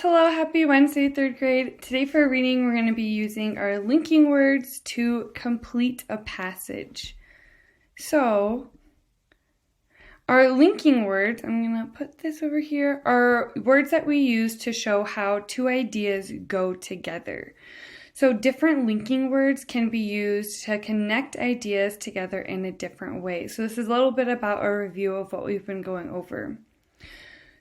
Hello, happy Wednesday, third grade. Today for reading, we're going to be using our linking words to complete a passage. So, our linking words, I'm going to put this over here, are words that we use to show how two ideas go together. So different linking words can be used to connect ideas together in a different way. So this is a little bit about a review of what we've been going over.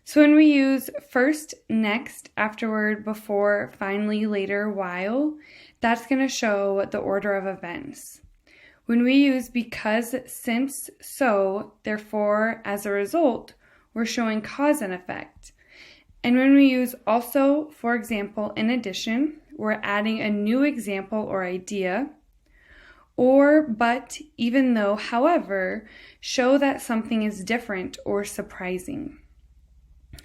So when we use first, next, afterward, before, finally, later, while, that's going to show the order of events. When we use because, since, so, therefore, as a result, we're showing cause and effect. And when we use also, for example, in addition, we're adding a new example or idea. Or, but, even though, however, show that something is different or surprising.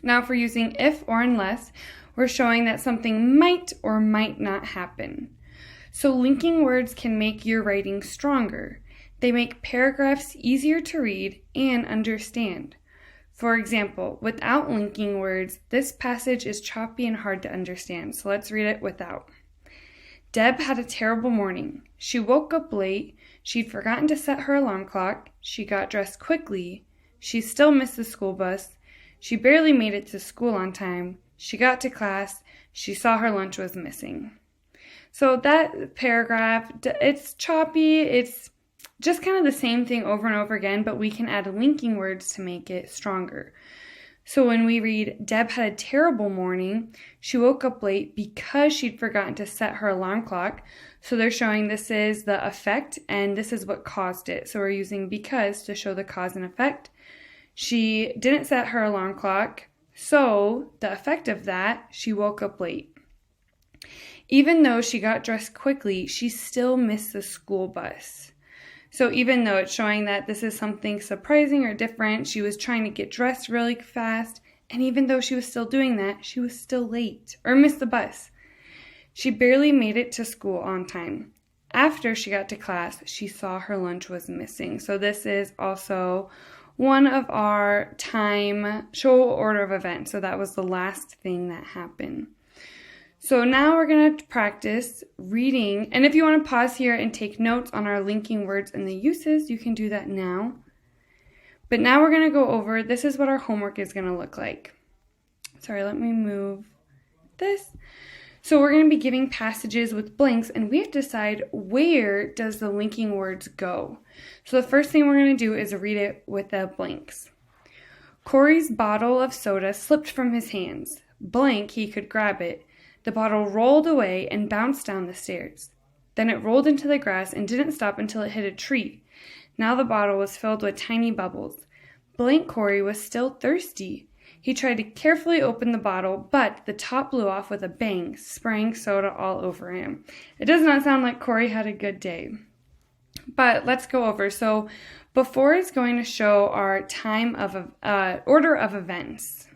Now, if we're using if or unless, we're showing that something might or might not happen. So linking words can make your writing stronger. They make paragraphs easier to read and understand. For example, without linking words, this passage is choppy and hard to understand. So let's read it without. Deb had a terrible morning. She woke up late. She'd forgotten to set her alarm clock. She got dressed quickly. She still missed the school bus. She barely made it to school on time. She got to class. She saw her lunch was missing. So that paragraph, it's choppy. It's just kind of the same thing over and over again, but we can add linking words to make it stronger. So when we read, Deb had a terrible morning, she woke up late because she'd forgotten to set her alarm clock. So they're showing this is the effect and this is what caused it. So we're using because to show the cause and effect. She didn't set her alarm clock, so the effect of that, she woke up late. Even though she got dressed quickly, she still missed the school bus. So even though it's showing that this is something surprising or different, she was trying to get dressed really fast, and even though she was still doing that, she was still late or missed the bus. She barely made it to school on time. After she got to class, she saw her lunch was missing. So this is also one of our show order of events. So that was the last thing that happened. So now we're going to practice reading. And if you want to pause here and take notes on our linking words and the uses, you can do that now. But now we're going to go over, this is what our homework is going to look like. Sorry, let me move this. So we're going to be giving passages with blanks, and we have to decide where does the linking words go. So the first thing we're going to do is read it with the blanks. Corey's bottle of soda slipped from his hands. Blank, he could grab it. The bottle rolled away and bounced down the stairs. Then it rolled into the grass and didn't stop until it hit a tree. Now the bottle was filled with tiny bubbles. Blank Corey was still thirsty. He tried to carefully open the bottle, but the top blew off with a bang, spraying soda all over him. It does not sound like Corey had a good day. But let's go over. So before is going to show our order of events.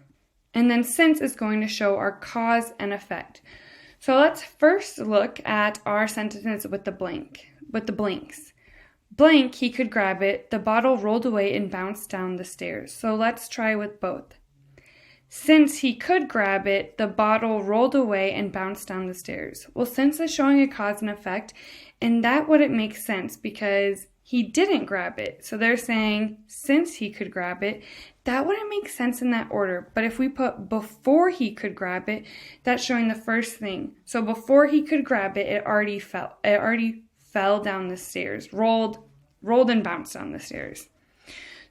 And then since is going to show our cause and effect. So let's first look at our sentences with the blanks. Blank, he could grab it. The bottle rolled away and bounced down the stairs. So let's try with both. Since he could grab it, the bottle rolled away and bounced down the stairs. Well, since is showing a cause and effect, and that wouldn't make sense because he didn't grab it. So they're saying since he could grab it, that wouldn't make sense in that order. But if we put before he could grab it, that's showing the first thing. So before he could grab it, it already fell down the stairs, rolled and bounced down the stairs.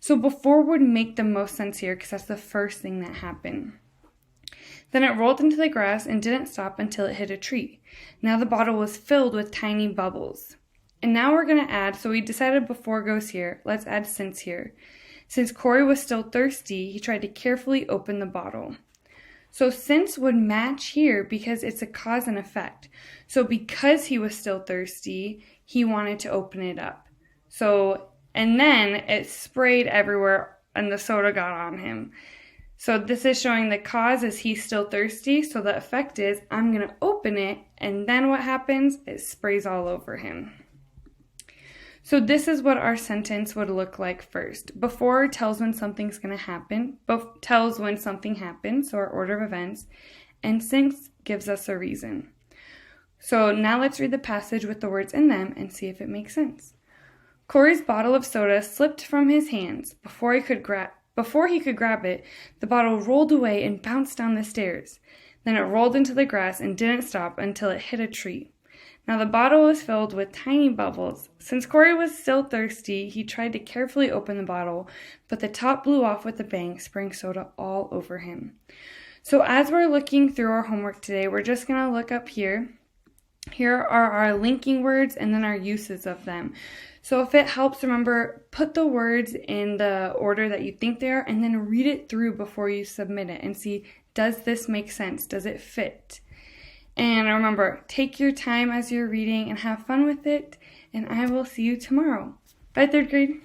So before would make the most sense here because that's the first thing that happened. Then it rolled into the grass and didn't stop until it hit a tree. Now the bottle was filled with tiny bubbles. And now we're going to add, so we decided before goes here, let's add since here. Since Corey was still thirsty, he tried to carefully open the bottle. So since would match here because it's a cause and effect. So because he was still thirsty, he wanted to open it up. And then it sprayed everywhere and the soda got on him. So this is showing the cause is he's still thirsty. So the effect is I'm going to open it. And then what happens? It sprays all over him. So this is what our sentence would look like first. Before tells when something's going to happen, tells when something happens, so our order of events. and 6 gives us a reason. So now let's read the passage with the words in them and see if it makes sense. Corey's bottle of soda slipped from his hands. Before he could grab it, the bottle rolled away and bounced down the stairs. Then it rolled into the grass and didn't stop until it hit a tree. Now the bottle was filled with tiny bubbles. Since Corey was still thirsty, he tried to carefully open the bottle, but the top blew off with a bang, spraying soda all over him. So as we're looking through our homework today, we're just going to look up here. Here are our linking words and then our uses of them. So if it helps, remember, put the words in the order that you think they are and then read it through before you submit it and see, does this make sense? Does it fit? And remember, take your time as you're reading and have fun with it. And I will see you tomorrow. Bye, 3rd grade.